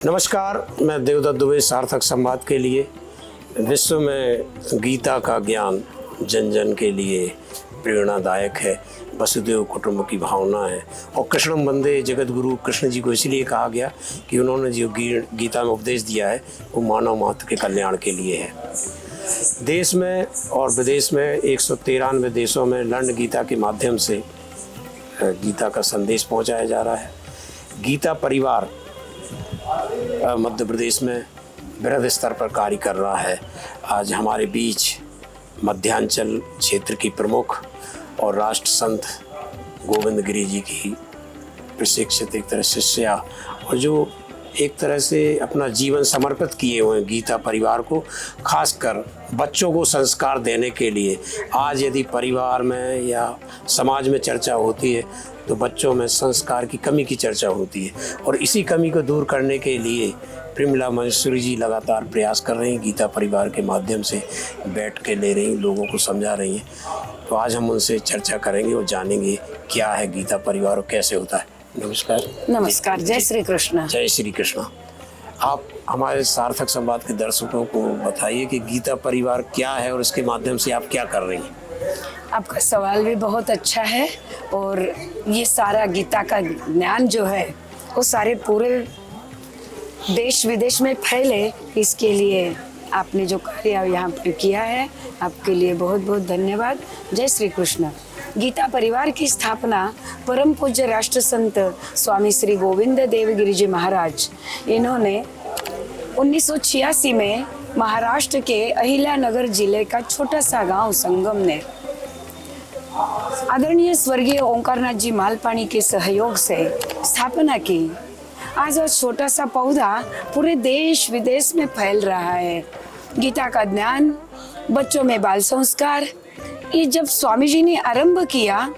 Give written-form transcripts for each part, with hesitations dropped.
नमस्कार, मैं देवदत्त दुबे सार्थक संवाद के लिए। विश्व में गीता का ज्ञान जन जन के लिए प्रेरणादायक है, वसुदेव कुटुंब की भावना है। और कृष्णम वंदे जगत गुरु, कृष्ण जी को इसलिए कहा गया कि उन्होंने जो गीता में उपदेश दिया है वो मानव मात्र के कल्याण के लिए है। देश में और विदेश में 193 देशों में लर्न गीता के माध्यम से गीता का संदेश पहुंचाया जा रहा है। गीता परिवार मध्य प्रदेश में बृहद स्तर पर कार्य कर रहा है। आज हमारे बीच मध्यांचल क्षेत्र की प्रमुख और राष्ट्र संत गोविंद गिरी जी की प्रशिक्षित एक तरह शिष्या, और जो एक तरह से अपना जीवन समर्पित किए हुए हैं गीता परिवार को, खासकर बच्चों को संस्कार देने के लिए। आज यदि परिवार में या समाज में चर्चा होती है तो बच्चों में संस्कार की कमी की चर्चा होती है, और इसी कमी को दूर करने के लिए प्रेमला महेश्वरी जी लगातार प्रयास कर रही हैं। गीता परिवार के माध्यम से बैठ के ले रही हैं, लोगों को समझा रही हैं। तो आज हम उनसे चर्चा करेंगे और जानेंगे क्या है गीता परिवार और कैसे होता है। नमस्कार। नमस्कार। जय श्री कृष्ण। जय श्री कृष्ण। आप हमारे सार्थक संवाद के दर्शकों को बताइए कि गीता परिवार क्या है और इसके माध्यम से आप क्या कर रही हैं। आपका सवाल भी बहुत अच्छा है, और ये सारा गीता का ज्ञान जो है वो सारे पूरे देश विदेश में फैले, इसके लिए आपने जो कार्य यहाँ पर किया है, आपके लिए बहुत बहुत धन्यवाद। जय श्री कृष्ण। गीता परिवार की स्थापना परम पूज्य राष्ट्र संत स्वामी श्री गोविंद देव गिरी जी महाराज, इन्होंने 1986 में महाराष्ट्र के अहिल्यानगर जिले का छोटा सा गांव संगम ने आदरणीय स्वर्गीय ओंकारनाथ जी मालपानी के सहयोग से स्थापना की। आज वह छोटा सा पौधा पूरे देश विदेश में फैल रहा है। गीता का ज्ञान, बच्चों में बाल संस्कार, ये जब स्वामी जी ने आरंभ किया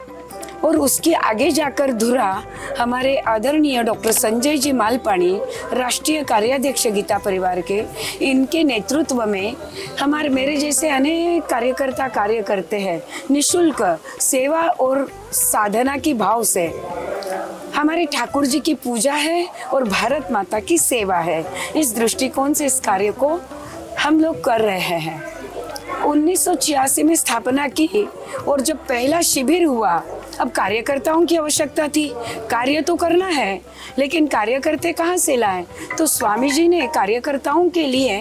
और उसके आगे जाकर धुरा हमारे आदरणीय डॉक्टर संजय जी मालपानी, राष्ट्रीय कार्याध्यक्ष गीता परिवार के, इनके नेतृत्व में मेरे जैसे अनेक कार्यकर्ता कार्य करते हैं। निःशुल्क सेवा और साधना की भाव से हमारे ठाकुर जी की पूजा है और भारत माता की सेवा है। इस दृष्टिकोण से इस कार्य को हम लोग कर रहे हैं। 1986 में स्थापना की, और जब पहला शिविर हुआ, अब कार्यकर्ताओं की आवश्यकता थी। कार्य तो करना है, लेकिन कार्यकर्ता कहाँ से लाएं? तो स्वामी जी ने कार्यकर्ताओं के लिए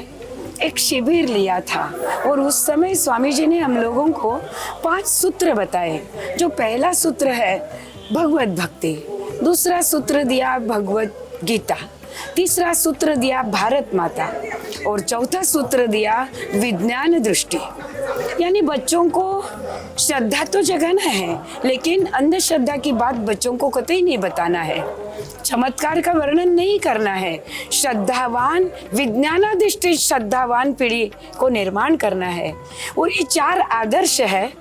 एक शिविर लिया था, और उस समय स्वामी जी ने हम लोगों को 5 सूत्र बताए। जो पहला सूत्र है भगवत भक्ति, दूसरा सूत्र दिया भगवत गीता, तीसरा सूत्र दिया भारत माता, और चौथा सूत्र दिया विज्ञान दृष्टि। यानी बच्चों को श्रद्धा तो जगाना है, लेकिन अंधश्रद्धा की बात बच्चों को कतई नहीं बताना है। चमत्कार का वर्णन नहीं करना है। श्रद्धावान, विज्ञानाधिष्ठित श्रद्धावान पीढ़ी को निर्माण करना है। और ये 4 आदर्श है,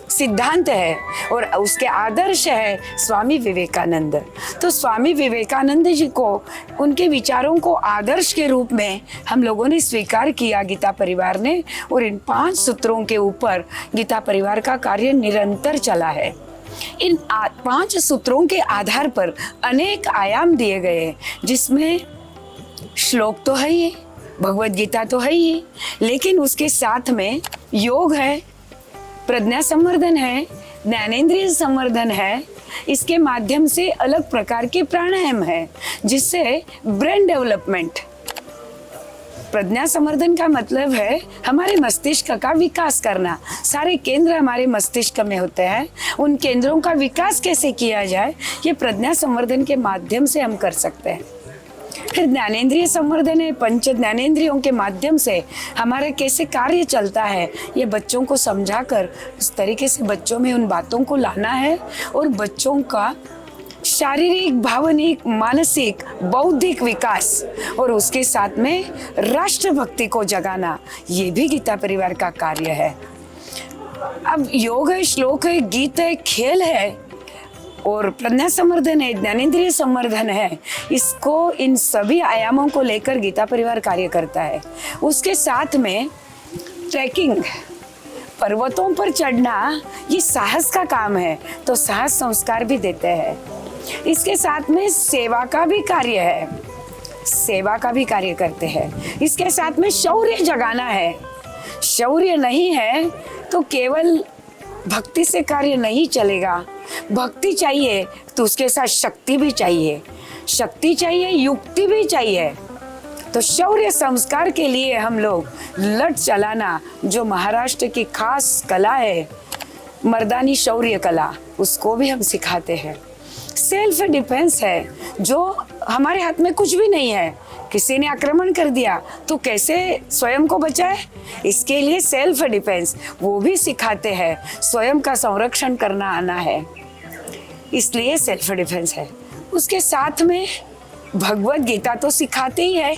सिद्धांत है, और उसके आदर्श है स्वामी विवेकानंद। तो स्वामी विवेकानंद जी को, उनके विचारों को आदर्श के रूप में हम लोगों ने स्वीकार किया गीता परिवार ने, और इन 5 सूत्रों के ऊपर गीता परिवार का कार्य निरंतर चला है। इन 5 सूत्रों के आधार पर अनेक आयाम दिए गए, जिसमें श्लोक तो है ही, भगवत गीता तो है ही, लेकिन उसके साथ में योग है, प्रज्ञा संवर्धन है, ज्ञानेंद्रिय संवर्धन है। इसके माध्यम से अलग प्रकार के प्राणायाम है, जिससे ब्रेन डेवलपमेंट। प्रज्ञा संवर्धन का मतलब है हमारे मस्तिष्क का विकास करना। सारे केंद्र हमारे मस्तिष्क में होते हैं, उन केंद्रों का विकास कैसे किया जाए, ये प्रज्ञा संवर्धन के माध्यम से हम कर सकते हैं। फिर ज्ञानेंद्रिय संवर्धन है, 5 ज्ञानेंद्रियों के माध्यम से हमारा कैसे कार्य चलता है, ये बच्चों को समझाकर इस तरीके से बच्चों में उन बातों को लाना है, और बच्चों का शारीरिक, भावनिक, मानसिक, बौद्धिक विकास और उसके साथ में राष्ट्रभक्ति को जगाना, ये भी गीता परिवार का कार्य है। अब योग है, श्लोक है, गीत है, खेल है, और प्रज्ञा संवर्धन है, ज्ञानेंद्रिय संवर्धन है। इसको, इन सभी आयामों को लेकर गीता परिवार कार्य करता है। उसके साथ में ट्रैकिंग, पर्वतों पर चढ़ना, ये साहस का काम है, तो साहस संस्कार भी देते हैं। इसके साथ में सेवा का भी कार्य है। सेवा का भी कार्य करते हैं। इसके साथ में शौर्य जगाना है। शौर्य नहीं है तो केवल भक्ति से कार्य नहीं चलेगा। भक्ति चाहिए तो उसके साथ शक्ति भी चाहिए, शक्ति चाहिए, युक्ति भी चाहिए। तो शौर्य संस्कार के लिए हम लोग लठ चलाना, जो महाराष्ट्र की खास कला है, मर्दानी शौर्य कला, उसको भी हम सिखाते हैं। सेल्फ डिफेंस है, जो हमारे हाथ में कुछ भी नहीं है, किसी ने आक्रमण कर दिया तो कैसे स्वयं को बचाए, इसके लिए सेल्फ डिफेंस वो भी सिखाते हैं। स्वयं का संरक्षण करना आना है, इसलिए सेल्फ डिफेंस है। उसके साथ में भगवत गीता तो सिखाते ही है।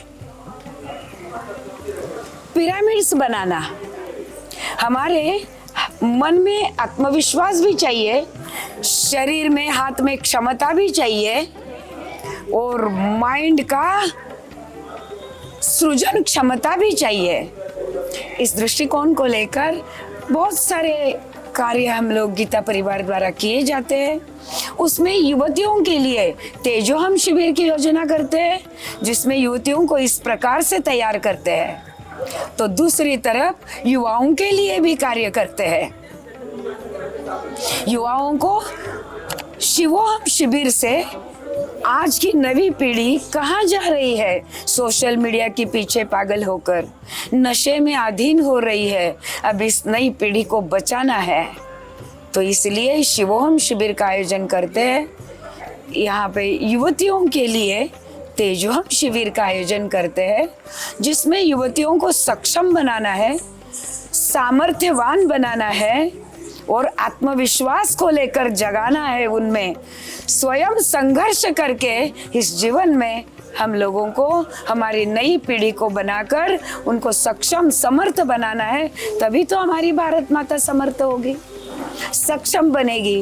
पिरामिड्स बनाना, हमारे मन में आत्मविश्वास भी चाहिए, शरीर में हाथ में क्षमता भी चाहिए, और माइंड का सृजन क्षमता भी चाहिए। इस दृष्टिकोण को लेकर बहुत सारे कार्य हम लोग गीता परिवार द्वारा किए जाते हैं। उसमें युवतियों के लिए तेजोहम शिविर की योजना करते हैं, जिसमें युवतियों को इस प्रकार से तैयार करते हैं। तो दूसरी तरफ युवाओं के लिए भी कार्य करते हैं। युवाओं को शिवोहम शिविर से आज की नई पीढ़ी कहाँ जा रही है, सोशल मीडिया के पीछे पागल होकर नशे में अधीन हो रही है। अब इस नई पीढ़ी को बचाना है, तो इसलिए शिवोहम शिविर का आयोजन करते हैं। यहाँ पे युवतियों के लिए तेजोहम शिविर का आयोजन करते हैं, जिसमें युवतियों को सक्षम बनाना है, सामर्थ्यवान बनाना है और आत्मविश्वास को लेकर जगाना है। उनमें स्वयं संघर्ष करके इस जीवन में हम लोगों को, हमारी नई पीढ़ी को बनाकर उनको सक्षम समर्थ बनाना है। तभी तो हमारी भारत माता समर्थ होगी, सक्षम बनेगी।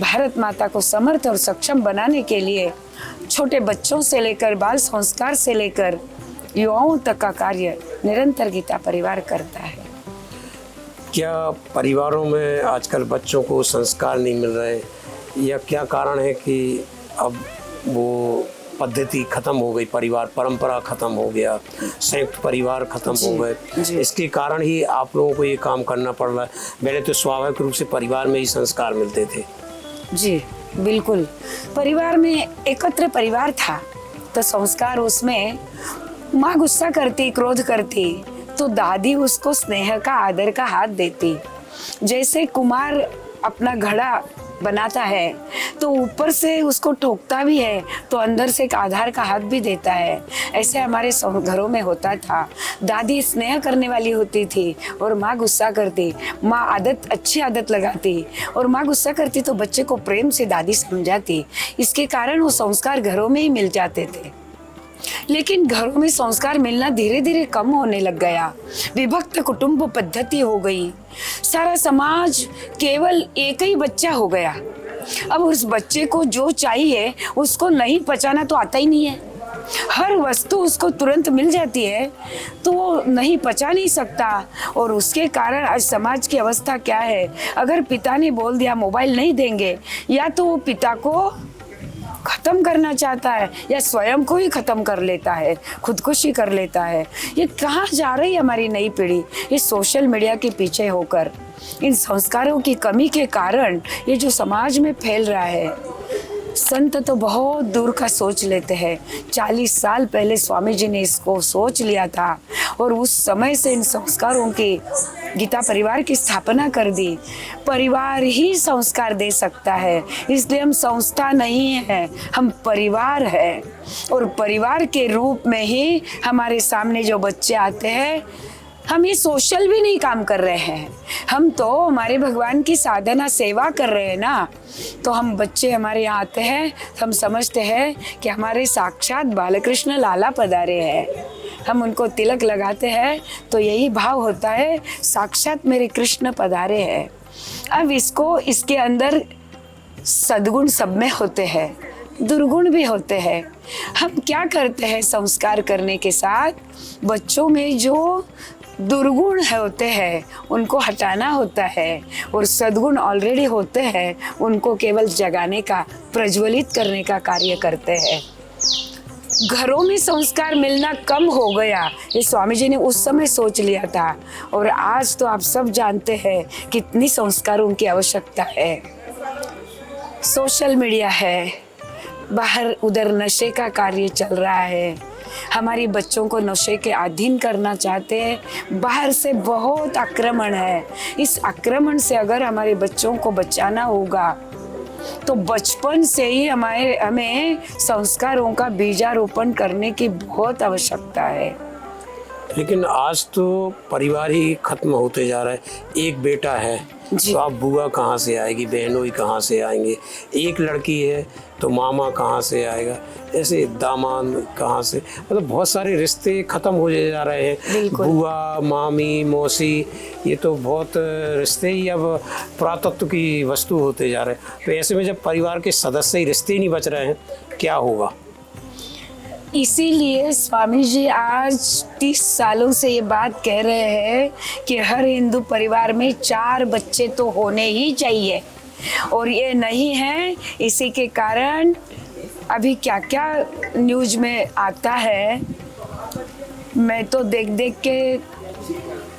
भारत माता को समर्थ और सक्षम बनाने के लिए छोटे बच्चों से लेकर बाल संस्कार से लेकर युवाओं तक का कार्य निरंतर गीता परिवार करता है। क्या परिवारों में आजकल बच्चों को संस्कार नहीं मिल रहे, या क्या कारण है कि अब वो पद्धति खत्म हो गई, परिवार परंपरा खत्म हो गया, संयुक्त परिवार खत्म हो गए? इसके कारण ही आप लोगों को ये काम करना पड़ रहा है। पहले तो स्वाभाविक रूप से परिवार में ही संस्कार मिलते थे। जी बिल्कुल, परिवार में एकत्र परिवार था तो संस्कार उसमें, माँ गुस्सा करती, क्रोध करती तो दादी उसको स्नेह का, आदर का हाथ देती। जैसे कुम्हार अपना घड़ा बनाता है तो ऊपर से उसको ठोकता भी है तो अंदर से एक आधार का हाथ भी देता है। ऐसे हमारे घरों में होता था। दादी स्नेह करने वाली होती थी और माँ गुस्सा करती। माँ अच्छी आदत लगाती और माँ गुस्सा करती तो बच्चे को प्रेम से दादी समझाती। इसके कारण वो संस्कार घरों में ही मिल जाते थे। लेकिन घरों में संस्कार मिलना धीरे धीरे कम होने लग गया। विभक्त कुटुंब पद्धति हो गई। सारा समाज केवल एक ही बच्चा हो गया। अब उस बच्चे को जो चाहिए उसको नहीं पचाना तो आता ही नहीं है। हर वस्तु उसको तुरंत मिल जाती है तो वो नहीं पचा नहीं सकता। और उसके कारण आज समाज की अवस्था क्या है, अगर पिता ने बोल दिया मोबाइल नहीं देंगे, या तो वो पिता को खत्म करना चाहता है या स्वयं को ही खत्म कर लेता है, खुदकुशी कर लेता है। ये कहाँ जा रही है हमारी नई पीढ़ी? ये सोशल मीडिया के पीछे होकर, इन संस्कारों की कमी के कारण ये जो समाज में फैल रहा है। संत तो बहुत दूर का सोच लेते हैं। 40 साल पहले स्वामी जी ने इसको सोच लिया था और उस समय से इन संस्कारों की, गीता परिवार की स्थापना कर दी। परिवार ही संस्कार दे सकता है, इसलिए हम संस्था नहीं है, हम परिवार है। और परिवार के रूप में ही हमारे सामने जो बच्चे आते हैं, हम ये सोशल भी नहीं काम कर रहे हैं, हम तो हमारे भगवान की साधना सेवा कर रहे हैं ना। तो हम बच्चे हमारे यहाँ आते हैं, हम समझते हैं कि हमारे साक्षात बालकृष्ण लाला पधारे हैं। हम उनको तिलक लगाते हैं तो यही भाव होता है, साक्षात मेरे कृष्ण पधारे हैं। अब इसके अंदर सद्गुण सब में होते हैं, दुर्गुण भी होते हैं। हम क्या करते हैं संस्कार करने के साथ, बच्चों में जो दुर्गुण होते हैं उनको हटाना होता है और सद्गुण ऑलरेडी होते हैं उनको केवल जगाने का, प्रज्वलित करने का कार्य करते हैं। घरों में संस्कार मिलना कम हो गया, ये स्वामी जी ने उस समय सोच लिया था। और आज तो आप सब जानते हैं कितनी संस्कारों की आवश्यकता है। सोशल मीडिया है, बाहर उधर नशे का कार्य चल रहा है, हमारी बच्चों को नशे के अधीन करना चाहते हैं। बाहर से बहुत आक्रमण है। इस आक्रमण से अगर हमारे बच्चों को बचाना होगा तो बचपन से ही हमें संस्कारों का बीजारोपण करने की बहुत आवश्यकता है। लेकिन आज तो परिवार ही खत्म होते जा रहा है। एक बेटा है जी। तो अब बुआ कहाँ से आएगी, बहनोई कहाँ से आएंगे, एक लड़की है तो मामा कहाँ से आएगा, ऐसे दामाद कहाँ से, मतलब बहुत सारे रिश्ते खत्म हो जा रहे हैं। बुआ, मामी, मौसी, ये तो बहुत रिश्ते ही अब पुरातत्व की वस्तु होते जा रहे हैं। तो ऐसे में जब परिवार के सदस्य ही रिश्ते ही नहीं बच रहे हैं, क्या होगा? इसीलिए स्वामी जी आज 30 सालों से ये बात कह रहे हैं कि हर हिंदू परिवार में 4 बच्चे तो होने ही चाहिए, और ये नहीं है। इसी के कारण अभी क्या क्या न्यूज़ में आता है, मैं तो देख देख के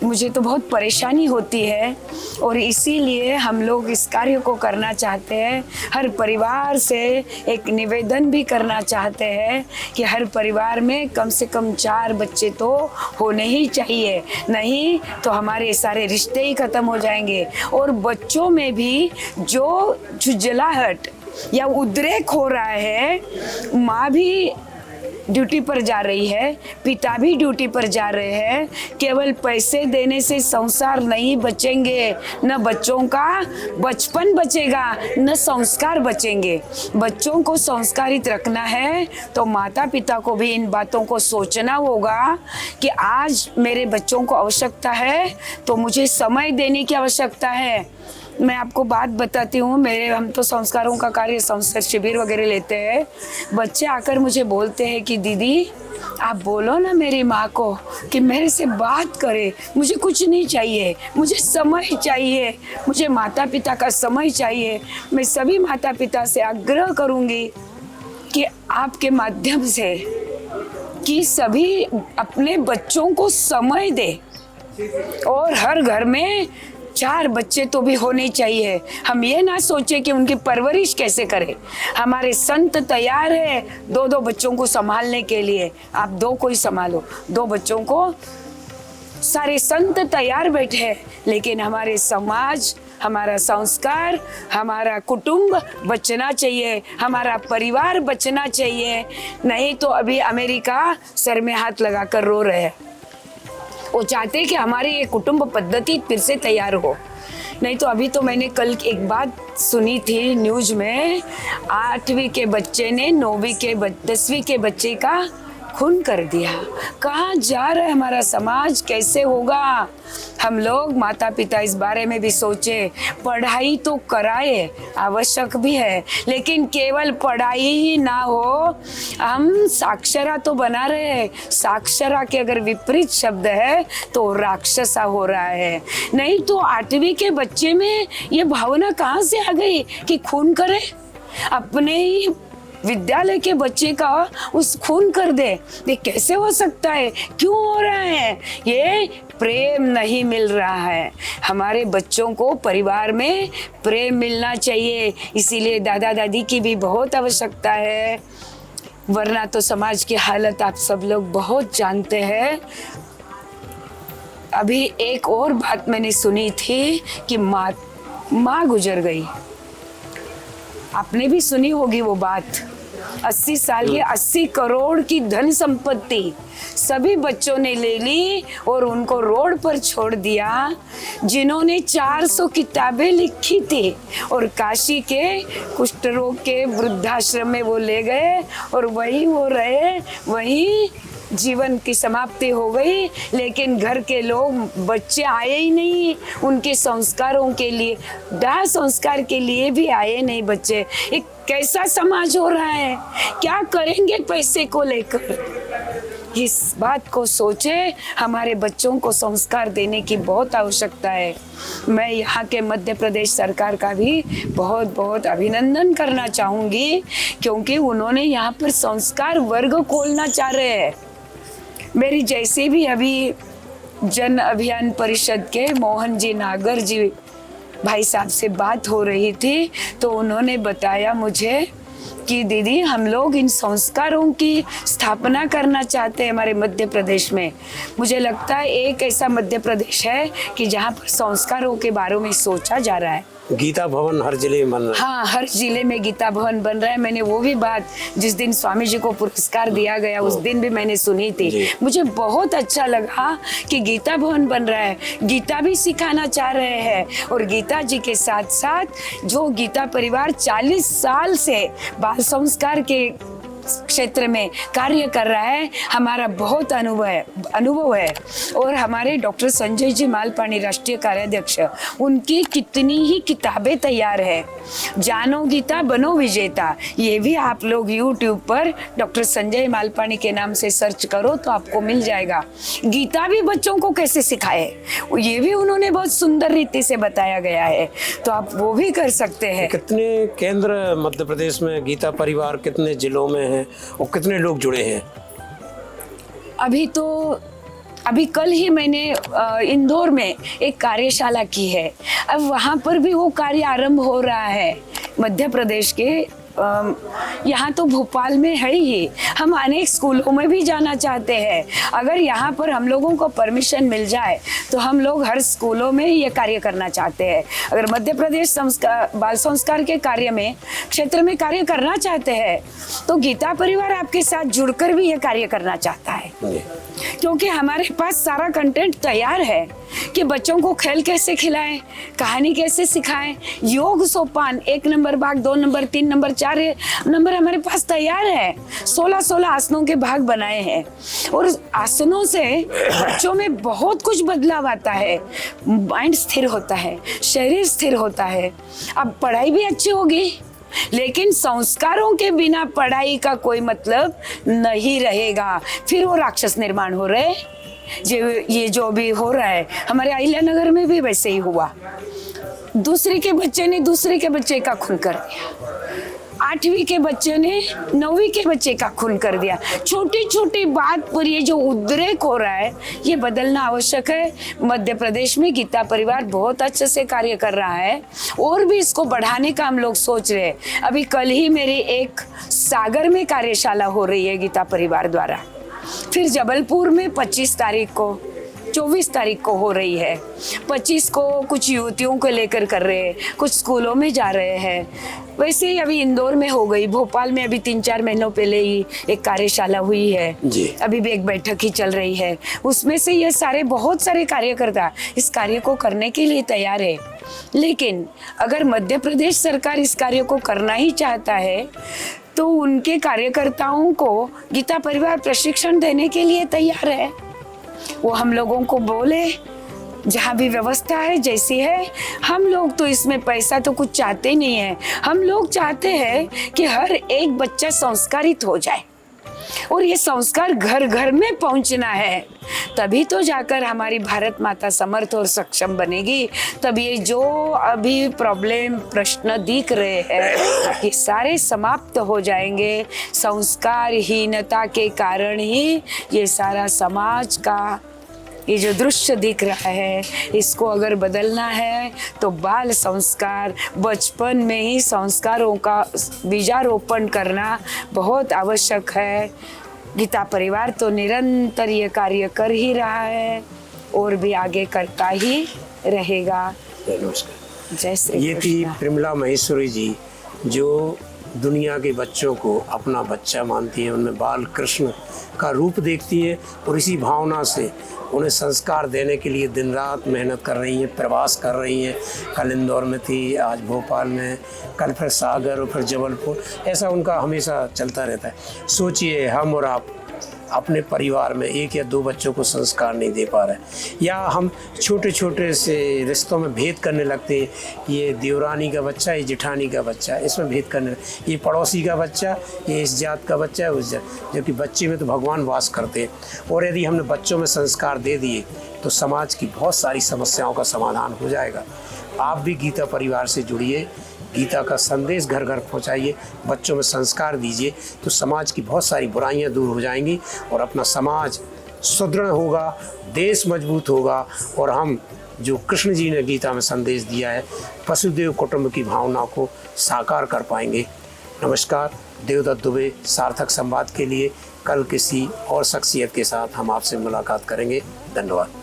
मुझे तो बहुत परेशानी होती है। और इसीलिए हम लोग इस कार्य को करना चाहते हैं। हर परिवार से एक निवेदन भी करना चाहते हैं कि हर परिवार में कम से कम 4 बच्चे तो होने ही चाहिए, नहीं तो हमारे सारे रिश्ते ही खत्म हो जाएंगे। और बच्चों में भी जो झुंझलाहट या उद्रेक हो रहा है, माँ भी ड्यूटी पर जा रही है, पिता भी ड्यूटी पर जा रहे हैं, केवल पैसे देने से संसार नहीं बचेंगे, न बच्चों का बचपन बचेगा, न संस्कार बचेंगे। बच्चों को संस्कारित रखना है तो माता पिता को भी इन बातों को सोचना होगा कि आज मेरे बच्चों को आवश्यकता है तो मुझे समय देने की आवश्यकता है। मैं आपको बात बताती हूँ, हम तो संस्कारों का कार्य संस्कार शिविर वगैरह लेते हैं। बच्चे आकर मुझे बोलते हैं कि दीदी आप बोलो ना मेरी माँ को कि मेरे से बात करे, मुझे कुछ नहीं चाहिए, मुझे समय चाहिए, मुझे माता पिता का समय चाहिए। मैं सभी माता पिता से आग्रह करूँगी कि आपके माध्यम से कि सभी अपने बच्चों को समय दे, और हर घर में 4 बच्चे तो भी होने चाहिए। हम ये ना सोचे कि उनकी परवरिश कैसे करें। हमारे संत तैयार है 2-2 बच्चों को संभालने के लिए, आप 2 को ही संभालो, 2 बच्चों को, सारे संत तैयार बैठे हैं। लेकिन हमारे समाज, हमारा संस्कार, हमारा कुटुंब बचना चाहिए, हमारा परिवार बचना चाहिए। नहीं तो अभी अमेरिका सर में हाथ लगाकर रो रहे हैं। वो चाहते हैं कि हमारी ये कुटुंब पद्धति फिर से तैयार हो। नहीं तो अभी तो मैंने कल एक बात सुनी थी न्यूज़ में, 8वीं के बच्चे ने 9वीं के 10वीं के बच्चे का खून कर दिया। कहाँ जा रहा है हमारा समाज, कैसे होगा? हम लोग माता पिता इस बारे में भी सोचे, पढ़ाई तो कराए, आवश्यक भी है, लेकिन केवल पढ़ाई ही ना हो। हम साक्षरा तो बना रहे हैं, साक्षरा के अगर विपरीत शब्द है तो राक्षसा हो रहा है। नहीं तो 8वीं के बच्चे में ये भावना कहाँ से आ गई कि खून करे? अपने ही विद्यालय के बच्चे का उस खून कर दे, ये कैसे हो सकता है? क्यों हो रहा है? ये प्रेम नहीं मिल रहा है। हमारे बच्चों को परिवार में प्रेम मिलना चाहिए, इसीलिए दादा दादी की भी बहुत आवश्यकता है, वरना तो समाज की हालत आप सब लोग बहुत जानते हैं। अभी एक और बात मैंने सुनी थी कि माँ गुजर गई, आपने भी सुनी होगी वो बात। 80 साल की 80 करोड़ की धन संपत्ति सभी बच्चों ने ले ली और उनको रोड पर छोड़ दिया। जिन्होंने 400 किताबें लिखी थी और काशी के कुष्ठ रोग के वृद्धाश्रम में वो ले गए और वही वो रहे, वही जीवन की समाप्ति हो गई। लेकिन घर के लोग, बच्चे आए ही नहीं उनके संस्कारों के लिए, दाह संस्कार के लिए भी आए नहीं बच्चे। एक कैसा समाज हो रहा है? क्या करेंगे पैसे को लेकर? इस बात को सोचे, हमारे बच्चों को संस्कार देने की बहुत आवश्यकता है। मैं यहाँ के मध्य प्रदेश सरकार का भी बहुत बहुत अभिनंदन करना चाहूँगी, क्योंकि उन्होंने यहाँ पर संस्कार वर्ग खोलना चाह रहे हैं। मेरी जैसे भी अभी जन अभियान परिषद के मोहन जी नागर जी भाई साहब से बात हो रही थी, तो उन्होंने बताया मुझे कि दीदी हम लोग इन संस्कारों की स्थापना करना चाहते हैं हमारे मध्य प्रदेश में। मुझे लगता है एक ऐसा मध्य प्रदेश है कि जहाँ पर संस्कारों के बारे में सोचा जा रहा है। गीता भवन हर जिले में बन रहा है। हाँ, हर जिले में गीता भवन बन रहा है। मैंने वो भी बात जिस दिन स्वामी जी को पुरस्कार दिया गया उस दिन भी मैंने सुनी थी। मुझे बहुत अच्छा लगा कि गीता भवन बन रहा है, गीता भी सिखाना चाह रहे हैं। और गीता जी के साथ साथ जो गीता परिवार 40 साल से बाल संस्कार के क्षेत्र में कार्य कर रहा है, हमारा बहुत अनुभव है। और हमारे डॉक्टर संजय जी मालपानी राष्ट्रीय कार्याध्यक्ष, उनकी कितनी ही किताबें तैयार है। जानो गीता बनो विजेता, ये भी आप लोग YouTube पर डॉक्टर संजय मालपानी के नाम से सर्च करो तो आपको मिल जाएगा। गीता भी बच्चों को कैसे सिखाए, ये भी उन्होंने बहुत सुंदर रीति से बताया गया है, तो आप वो भी कर सकते हैं। कितने केंद्र मध्य प्रदेश में गीता परिवार कितने जिलों में है और कितने लोग जुड़े हैं? अभी कल ही मैंने इंदौर में एक कार्यशाला की है। अब वहाँ पर भी वो कार्य आरंभ हो रहा है मध्य प्रदेश के। यहाँ तो भोपाल में है ही, हम अनेक स्कूलों में भी जाना चाहते हैं। अगर यहाँ पर हम लोगों को परमिशन मिल जाए तो हम लोग हर स्कूलों में ये कार्य करना चाहते हैं। अगर मध्य प्रदेश बाल संस्कार के कार्य में क्षेत्र में कार्य करना चाहते हैं तो गीता परिवार आपके साथ जुड़कर भी ये कार्य करना चाहता है, क्योंकि हमारे पास सारा कंटेंट तैयार है कि बच्चों को खेल कैसे खिलाएं, कहानी कैसे सिखाएं, योग सोपान 1 नंबर भाग, 2 नंबर, 3 नंबर, 4 नंबर हमारे पास तैयार है। 16 आसनों के भाग बनाए हैं और आसनों से बच्चों में बहुत कुछ बदलाव आता है। माइंड स्थिर होता है, शरीर स्थिर होता है। अब पढ़ाई भी अच्छी होगी, लेकिन संस्कारों के बिना पढ़ाई का कोई मतलब नहीं रहेगा। फिर वो राक्षस निर्माण हो रहे, ये जो भी हो रहा है हमारे अहिल्यानगर में भी वैसे ही हुआ। दूसरे के बच्चे ने दूसरे के बच्चे का खून कर दिया, 8वीं के बच्चे ने 9वीं के बच्चे का खून कर दिया। छोटी छोटी बात पर ये जो उद्रेक हो रहा है, ये बदलना आवश्यक है। मध्य प्रदेश में गीता परिवार बहुत अच्छे से कार्य कर रहा है और भी इसको बढ़ाने का हम लोग सोच रहे हैं। अभी कल ही मेरी एक सागर में कार्यशाला हो रही है गीता परिवार द्वारा, फिर जबलपुर में 25 तारीख को, 24 तारीख को हो रही है। 25 को कुछ युवतियों को लेकर कर रहे हैं, कुछ स्कूलों में जा रहे हैं। वैसे ही अभी इंदौर में हो गई, भोपाल में अभी 3-4 महीनों पहले ही एक कार्यशाला हुई है जी। अभी भी एक बैठक ही चल रही है, उसमें से ये सारे बहुत सारे कार्यकर्ता इस कार्य को करने के लिए तैयार है। लेकिन अगर मध्य प्रदेश सरकार इस कार्य को करना ही चाहता है तो उनके कार्यकर्ताओं को गीता परिवार प्रशिक्षण देने के लिए तैयार है। वो हम लोगों को बोले, जहाँ भी व्यवस्था है जैसी है, हम लोग तो इसमें पैसा तो कुछ चाहते नहीं है। हम लोग चाहते हैं कि हर एक बच्चा संस्कारित हो जाए और ये संस्कार घर घर में पहुंचना है, तभी तो जाकर हमारी भारत माता समर्थ और सक्षम बनेगी। तब ये जो अभी प्रश्न दिख रहे हैं ये सारे समाप्त हो जाएंगे। संस्कारहीनता के कारण ही ये सारा समाज का ये जो दृश्य दिख रहा है, इसको अगर बदलना है तो बाल संस्कार, बचपन में ही संस्कारों का बीजारोपण करना बहुत आवश्यक है। गीता परिवार तो निरंतर ये कार्य कर ही रहा है और भी आगे करता ही रहेगा। नमस्कार। जय श्री ये थी कृष्ण। प्रेमला महेश्वरी जी, जो दुनिया के बच्चों को अपना बच्चा मानती है, उनमें बाल कृष्ण का रूप देखती है और इसी भावना से उन्हें संस्कार देने के लिए दिन रात मेहनत कर रही हैं, प्रवास कर रही हैं। कल इंदौर में थी, आज भोपाल में, कल फिर सागर और फिर जबलपुर। ऐसा उनका हमेशा चलता रहता है। सोचिए हम और आप अपने परिवार में 1 या 2 बच्चों को संस्कार नहीं दे पा रहे, या हम छोटे छोटे से रिश्तों में भेद करने लगते हैं, ये देवरानी का बच्चा, ये जेठानी का बच्चा, इसमें भेद करने, ये पड़ोसी का बच्चा, ये इस जात का बच्चा है, उस जात, जबकि बच्चे में तो भगवान वास करते हैं। और यदि हमने बच्चों में संस्कार दे दिए तो समाज की बहुत सारी समस्याओं का समाधान हो जाएगा। आप भी गीता परिवार से जुड़िए, गीता का संदेश घर घर पहुंचाइए, बच्चों में संस्कार दीजिए, तो समाज की बहुत सारी बुराइयां दूर हो जाएंगी और अपना समाज सुदृढ़ होगा, देश मजबूत होगा, और हम जो कृष्ण जी ने गीता में संदेश दिया है, वसुदेव कुटुंब की भावना को साकार कर पाएंगे। नमस्कार, देवदत्त दुबे। सार्थक संवाद के लिए कल किसी और शख्सियत के साथ हम आपसे मुलाकात करेंगे। धन्यवाद।